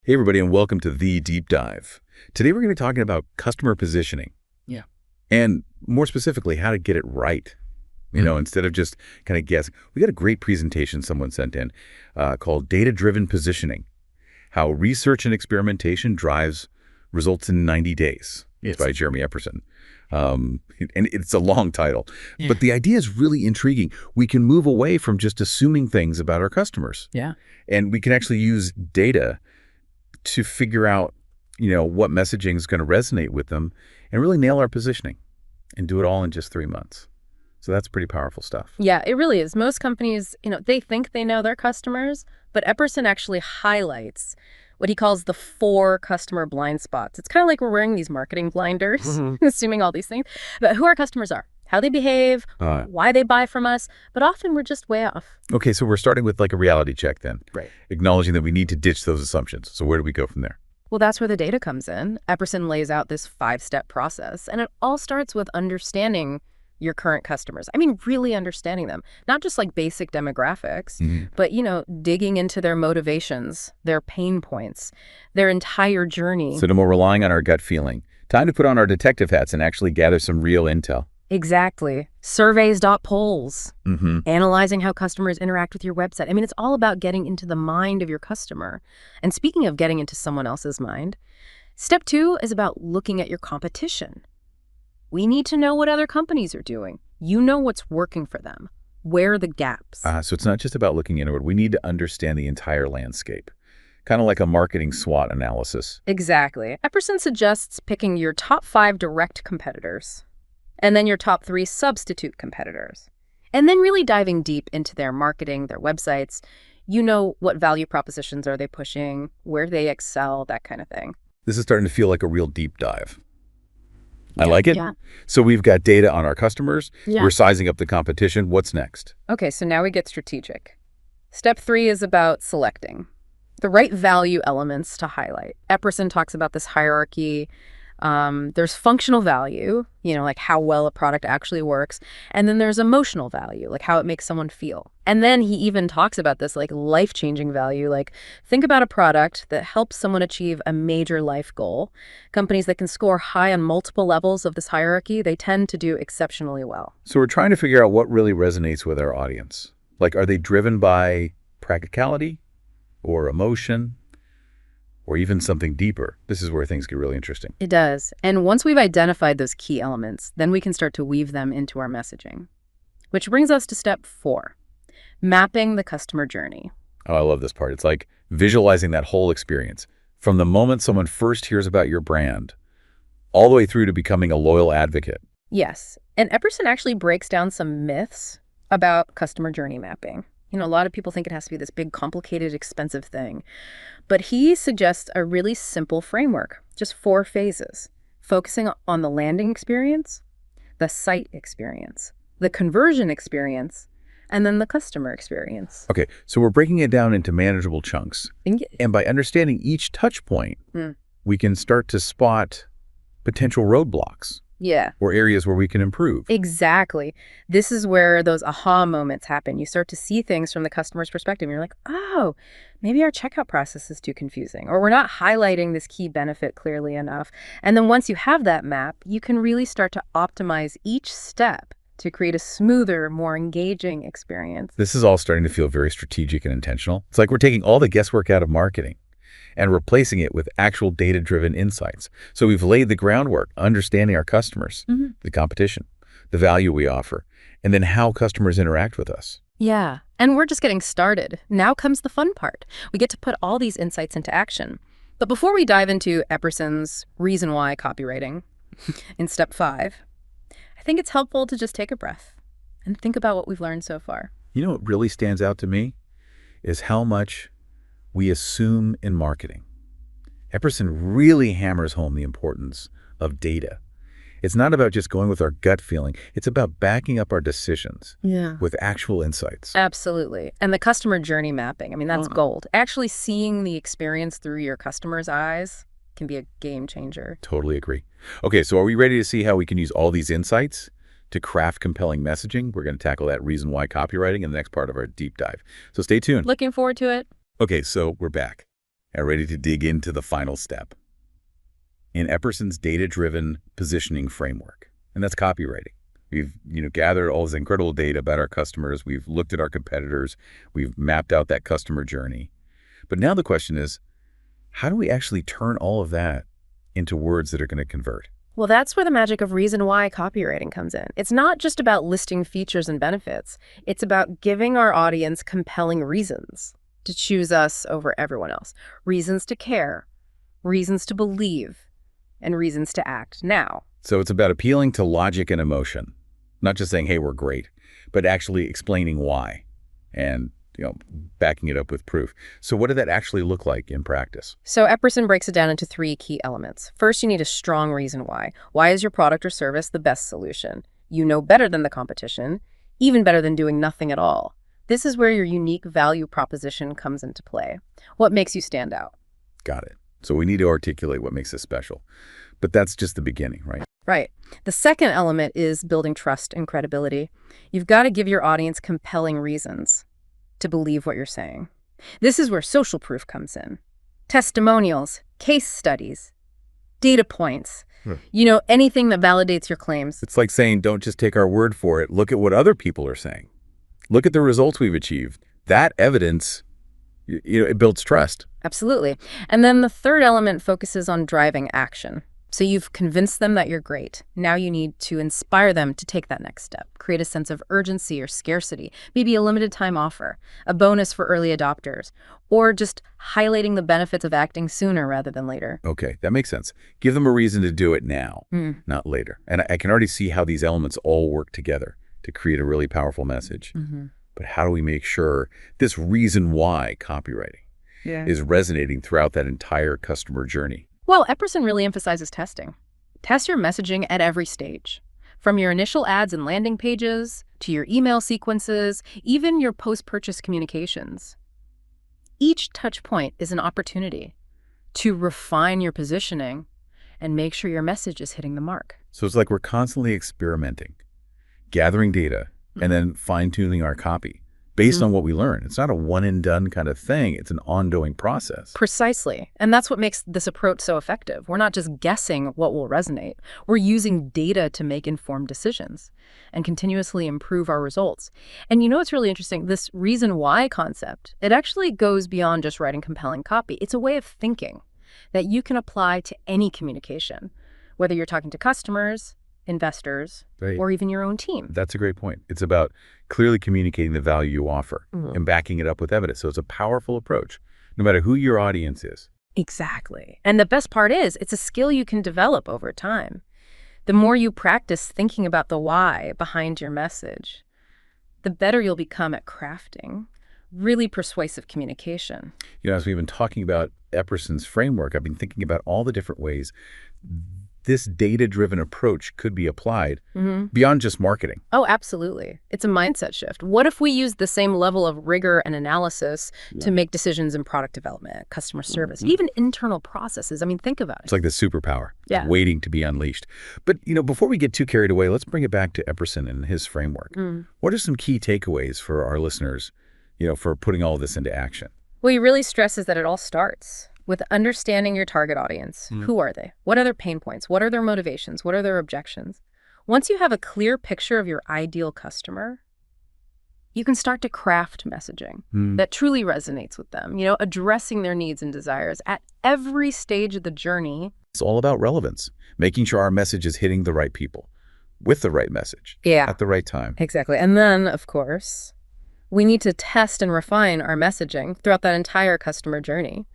Hey, everybody, and welcome to The Deep Dive. Today, we're going to be talking about customer positioning. Yeah. And more specifically, how to get it right. You know, instead of just kind of guessing. We got a great presentation someone sent in called Data-Driven Positioning, How Research and Experimentation Drives Results in 90 Days. It's by Jeremy Epperson. And it's a long title. Yeah. But the idea is really intriguing. We can move away from just assuming things about our customers. Yeah. And we can actually use data to figure out, what messaging is going to resonate with them and really nail our positioning and do it all in just 3 months. So that's pretty powerful stuff. Yeah, it really is. Most companies, they think they know their customers, but Epperson actually highlights what he calls the 4 customer blind spots. It's kind of like we're wearing these marketing blinders, assuming all these things, but who our customers are, how they behave, why they buy from us, but often we're just way off. Okay, so we're starting with like a reality check then. Right. Acknowledging that we need to ditch those assumptions. So where do we go from there? Well, that's where the data comes in. Epperson lays out this 5-step process, and it all starts with understanding your current customers. I mean, really understanding them, not just like basic demographics, but, digging into their motivations, their pain points, their entire journey. So no more relying on our gut feeling. Time to put on our detective hats and actually gather some real intel. Exactly. Surveys.polls, analyzing how customers interact with your website. I mean, it's all about getting into the mind of your customer. And speaking of getting into someone else's mind, step 2 is about looking at your competition. We need to know what other companies are doing. You know what's working for them. Where are the gaps? So it's not just about looking inward. We need to understand the entire landscape, kind of like a marketing SWOT analysis. Exactly. Epperson suggests picking your top 5 direct competitors, and then your top 3 substitute competitors, and then really diving deep into their marketing, their websites. What value propositions are they pushing, where they excel, that kind of thing. This is starting to feel like a real deep dive. I like it. Yeah. So we've got data on our customers. Yeah. We're sizing up the competition. What's next? Okay, so now we get strategic. Step 3 is about selecting the right value elements to highlight. Epperson talks about this hierarchy. There's functional value, like how well a product actually works. And then there's emotional value, like how it makes someone feel. And then he even talks about this like life-changing value, like think about a product that helps someone achieve a major life goal. Companies that can score high on multiple levels of this hierarchy, they tend to do exceptionally well. So we're trying to figure out what really resonates with our audience. Like, are they driven by practicality or emotion? Or even something deeper? This is where things get really interesting. It does. And once we've identified those key elements, then we can start to weave them into our messaging. Which brings us to step 4, mapping the customer journey. Oh, I love this part. It's like visualizing that whole experience. From the moment someone first hears about your brand, all the way through to becoming a loyal advocate. Yes. And Epperson actually breaks down some myths about customer journey mapping. A lot of people think it has to be this big, complicated, expensive thing. But he suggests a really simple framework, just 4 phases, focusing on the landing experience, the site experience, the conversion experience, and then the customer experience. Okay, so we're breaking it down into manageable chunks. And by understanding each touch point, we can start to spot potential roadblocks. Yeah. Or areas where we can improve. Exactly. This is where those aha moments happen. You start to see things from the customer's perspective. And you're like, oh, maybe our checkout process is too confusing, or we're not highlighting this key benefit clearly enough. And then once you have that map, you can really start to optimize each step to create a smoother, more engaging experience. This is all starting to feel very strategic and intentional. It's like we're taking all the guesswork out of marketing and replacing it with actual data-driven insights. So we've laid the groundwork, understanding our customers, the competition, the value we offer, and then how customers interact with us. Yeah, and we're just getting started. Now comes the fun part. We get to put all these insights into action. But before we dive into Epperson's reason why copywriting in step 5, I think it's helpful to just take a breath and think about what we've learned so far. What really stands out to me is how much we assume in marketing. Epperson really hammers home the importance of data. It's not about just going with our gut feeling. It's about backing up our decisions with actual insights. Absolutely. And the customer journey mapping, that's gold. Actually seeing the experience through your customer's eyes can be a game changer. Totally agree. Okay, so are we ready to see how we can use all these insights to craft compelling messaging? We're going to tackle that reason why copywriting in the next part of our deep dive. So stay tuned. Looking forward to it. Okay, so we're back. and ready to dig into the final step. In Epperson's data-driven positioning framework, and that's copywriting. We've gathered all this incredible data about our customers. We've looked at our competitors. We've mapped out that customer journey. But now the question is, how do we actually turn all of that into words that are going to convert? Well, that's where the magic of reason why copywriting comes in. It's not just about listing features and benefits. It's about giving our audience compelling reasons to choose us over everyone else. Reasons to care, reasons to believe, and reasons to act now. So it's about appealing to logic and emotion, not just saying, hey, we're great, but actually explaining why and backing it up with proof. So what did that actually look like in practice? So Epperson breaks it down into 3 key elements. First, you need a strong reason why. Why is your product or service the best solution? You know better than the competition, even better than doing nothing at all. This is where your unique value proposition comes into play. What makes you stand out? Got it. So we need to articulate what makes us special. But that's just the beginning, right? Right. The second element is building trust and credibility. You've got to give your audience compelling reasons to believe what you're saying. This is where social proof comes in. Testimonials, case studies, data points, anything that validates your claims. It's like saying, don't just take our word for it. Look at what other people are saying. Look at the results we've achieved. That evidence, it builds trust. Absolutely. And then the third element focuses on driving action. So you've convinced them that you're great. Now you need to inspire them to take that next step, create a sense of urgency or scarcity, maybe a limited time offer, a bonus for early adopters, or just highlighting the benefits of acting sooner rather than later. Okay, that makes sense. Give them a reason to do it now, not later. And I can already see how these elements all work together to create a really powerful message. But how do we make sure this reason why copywriting is resonating throughout that entire customer journey? Well, Epperson really emphasizes testing. Test your messaging at every stage, from your initial ads and landing pages to your email sequences, even your post-purchase communications. Each touch point is an opportunity to refine your positioning and make sure your message is hitting the mark. So it's like we're constantly experimenting, gathering data, and then fine-tuning our copy based on what we learn. It's not a one-and-done kind of thing. It's an ongoing process. Precisely. And that's what makes this approach so effective. We're not just guessing what will resonate. We're using data to make informed decisions and continuously improve our results. And what's really interesting? This reason why concept, it actually goes beyond just writing compelling copy. It's a way of thinking that you can apply to any communication, whether you're talking to customers, investors, or even your own team. That's a great point. It's about clearly communicating the value you offer and backing it up with evidence. So it's a powerful approach, no matter who your audience is. Exactly. And the best part is, it's a skill you can develop over time. The more you practice thinking about the why behind your message, the better you'll become at crafting really persuasive communication. As we've been talking about Epperson's framework, I've been thinking about all the different ways this data-driven approach could be applied beyond just marketing. Oh, absolutely. It's a mindset shift. What if we use the same level of rigor and analysis to make decisions in product development, customer service, even internal processes? I mean, think about it. It's like the superpower waiting to be unleashed. But, before we get too carried away, let's bring it back to Epperson and his framework. What are some key takeaways for our listeners, for putting all of this into action? Well, he really stresses that it all starts with understanding your target audience. Who are they? What are their pain points? What are their motivations? What are their objections? Once you have a clear picture of your ideal customer, you can start to craft messaging that truly resonates with them, addressing their needs and desires at every stage of the journey. It's all about relevance, making sure our message is hitting the right people with the right message at the right time. Exactly. And then, of course, we need to test and refine our messaging throughout that entire customer journey.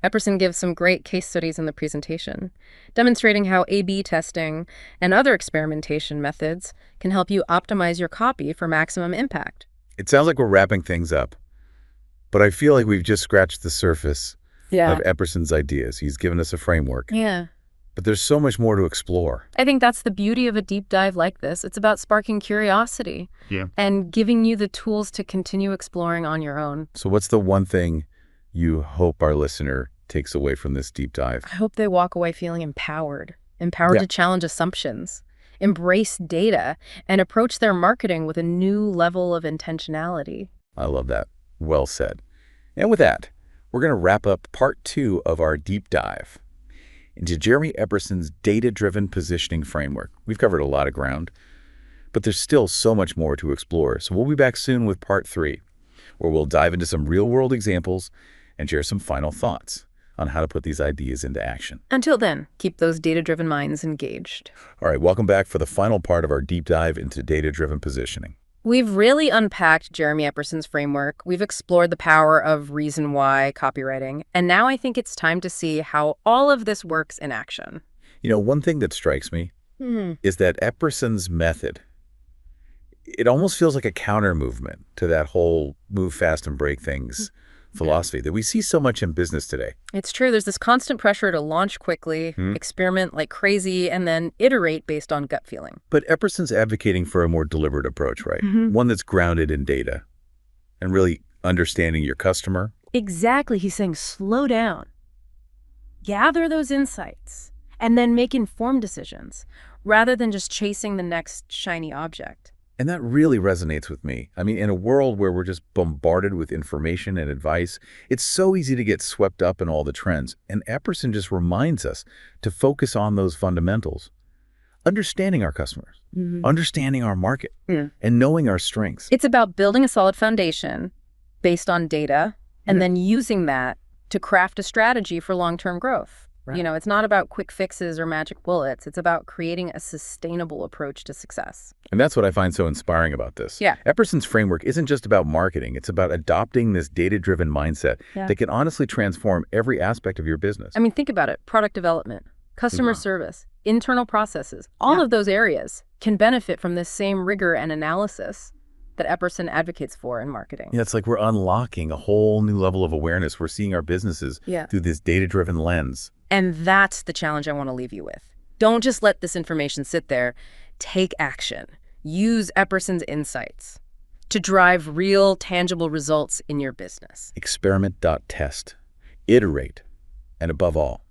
Epperson gives some great case studies in the presentation, demonstrating how A/B testing and other experimentation methods can help you optimize your copy for maximum impact. It sounds like we're wrapping things up, but I feel like we've just scratched the surface of Epperson's ideas. He's given us a framework. But there's so much more to explore. I think that's the beauty of a deep dive like this. It's about sparking curiosity and giving you the tools to continue exploring on your own. So what's the one thing you hope our listener takes away from this deep dive? I hope they walk away feeling empowered to challenge assumptions, embrace data, and approach their marketing with a new level of intentionality. I love that. Well said. And with that, we're going to wrap up part 2 of our deep dive into Jeremy Epperson's data-driven positioning framework. We've covered a lot of ground, but there's still so much more to explore. So we'll be back soon with part 3, where we'll dive into some real-world examples and share some final thoughts on how to put these ideas into action. Until then, keep those data-driven minds engaged. All right, welcome back for the final part of our deep dive into data-driven positioning. We've really unpacked Jeremy Epperson's framework. We've explored the power of reason why copywriting. And now I think it's time to see how all of this works in action. You know, one thing that strikes me is that Epperson's method, it almost feels like a counter movement to that whole move fast and break things philosophy that we see so much in business today. It's true. There's this constant pressure to launch quickly, experiment like crazy, and then iterate based on gut feeling. But Epperson's advocating for a more deliberate approach, right? One that's grounded in data and really understanding your customer. Exactly. He's saying slow down, gather those insights, and then make informed decisions rather than just chasing the next shiny object. And that really resonates with me. I mean, in a world where we're just bombarded with information and advice, it's so easy to get swept up in all the trends. And Epperson just reminds us to focus on those fundamentals. Understanding our customers, understanding our market, and knowing our strengths. It's about building a solid foundation based on data and then using that to craft a strategy for long-term growth. Right. You know, it's not about quick fixes or magic bullets. It's about creating a sustainable approach to success. And that's what I find so inspiring about this. Yeah. Epperson's framework isn't just about marketing. It's about adopting this data-driven mindset that can honestly transform every aspect of your business. I mean, think about it. Product development, customer service, internal processes, all of those areas can benefit from this same rigor and analysis that Epperson advocates for in marketing. Yeah, it's like we're unlocking a whole new level of awareness. We're seeing our businesses through this data-driven lens. And that's the challenge I want to leave you with. Don't just let this information sit there. Take action. Use Epperson's insights to drive real, tangible results in your business. Experiment.test. Iterate. And above all,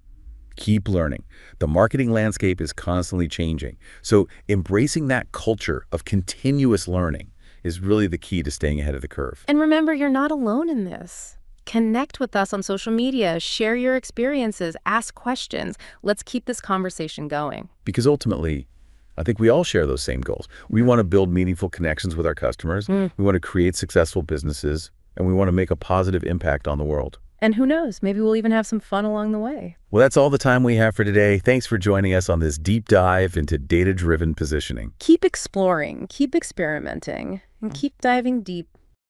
keep learning. The marketing landscape is constantly changing. So embracing that culture of continuous learning is really the key to staying ahead of the curve. And remember, you're not alone in this. Connect with us on social media, share your experiences, ask questions. Let's keep this conversation going. Because ultimately, I think we all share those same goals. We want to build meaningful connections with our customers. We want to create successful businesses, and we want to make a positive impact on the world. And who knows, maybe we'll even have some fun along the way. Well, that's all the time we have for today. Thanks for joining us on this deep dive into data-driven positioning. Keep exploring, keep experimenting, and keep diving deep